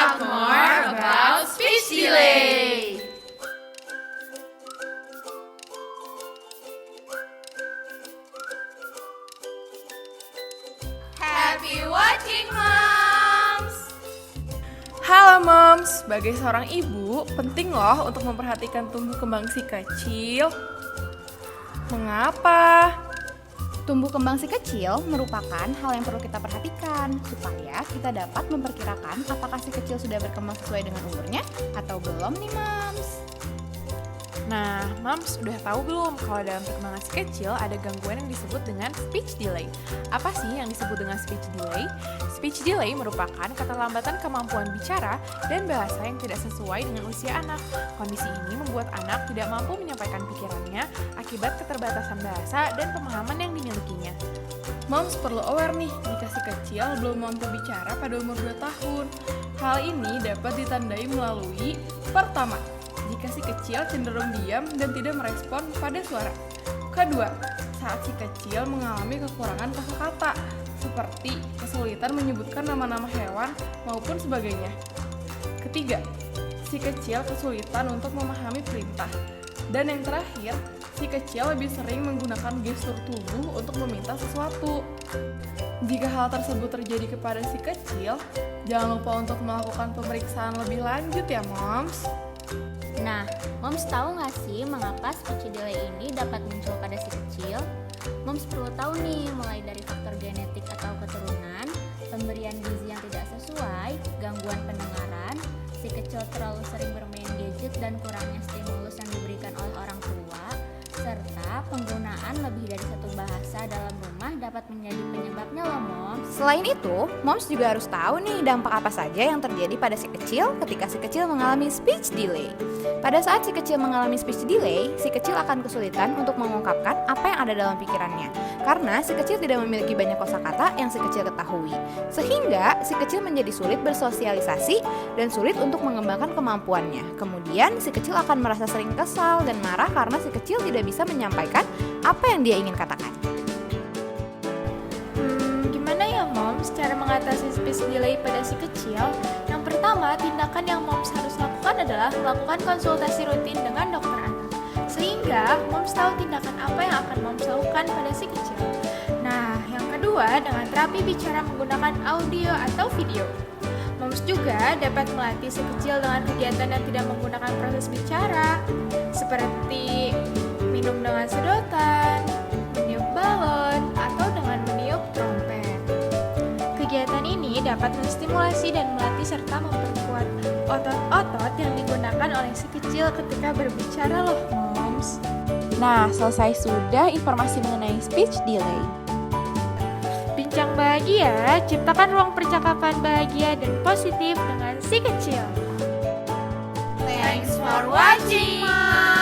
talk more about speech delay. Happy watching, moms! Halo moms, sebagai seorang ibu, penting loh untuk memperhatikan tumbuh kembang si kecil. Mengapa? Tumbuh kembang si kecil merupakan hal yang perlu kita perhatikan supaya kita dapat memperkirakan apakah si kecil sudah berkembang sesuai dengan umurnya atau belum nih moms. Nah, Moms udah tahu belum kalau dalam perkembangan si kecil ada gangguan yang disebut dengan speech delay? Apa sih yang disebut dengan speech delay? Speech delay merupakan keterlambatan kemampuan bicara dan bahasa yang tidak sesuai dengan usia anak. Kondisi ini membuat anak tidak mampu menyampaikan pikirannya akibat keterbatasan bahasa dan pemahaman yang dimilikinya. Moms perlu aware nih jika si kecil belum mampu bicara pada umur 2 tahun. Hal ini dapat ditandai melalui pertama, jika si kecil cenderung diam dan tidak merespon pada suara. Kedua, saat si kecil mengalami kekurangan kosakata, seperti kesulitan menyebutkan nama-nama hewan maupun sebagainya. Ketiga, si kecil kesulitan untuk memahami perintah. Dan yang terakhir, si kecil lebih sering menggunakan gestur tubuh untuk meminta sesuatu. Jika hal tersebut terjadi kepada si kecil, jangan lupa untuk melakukan pemeriksaan lebih lanjut ya, moms. Nah, moms tahu nggak sih mengapa speech delay ini dapat muncul pada si kecil? Moms perlu tahu nih, mulai dari faktor genetik atau keturunan, pemberian gizi yang tidak sesuai, gangguan pendengaran, si kecil terlalu sering bermain gadget dan kurangnya stimulus yang diberikan oleh orang tua, serta penggunaan lebih dari satu bahasa dalam rumah dapat menjadi penyebabnya loh moms. Selain itu, moms juga harus tahu nih dampak apa saja yang terjadi pada si kecil ketika si kecil mengalami speech delay. Pada saat si kecil mengalami speech delay, si kecil akan kesulitan untuk mengungkapkan apa yang ada dalam pikirannya karena si kecil tidak memiliki banyak kosakata yang si kecil ketahui. Sehingga si kecil menjadi sulit bersosialisasi dan sulit untuk mengembangkan kemampuannya. Kemudian si kecil akan merasa sering kesal dan marah karena si kecil tidak bisa menyampaikan apa yang dia ingin katakan. Gimana ya moms cara mengatasi speech delay pada si kecil? Yang pertama, tindakan yang moms harus lakukan adalah melakukan konsultasi rutin dengan dokter anak, sehingga moms tahu tindakan apa yang akan moms lakukan pada si kecil. Nah, yang kedua, dengan terapi bicara menggunakan audio atau video. Moms juga dapat melatih si kecil dengan kegiatan yang tidak menggunakan proses bicara, seperti minum dengan sedotan, meniup balon, atau dengan meniup trompet. Kegiatan ini dapat menstimulasi dan melatih serta memperkuat otot-otot yang digunakan oleh si kecil ketika berbicara loh moms. Nah, selesai sudah informasi mengenai speech delay. Bincang bahagia, ciptakan ruang percakapan bahagia dan positif dengan si kecil. Thanks for watching, Mom!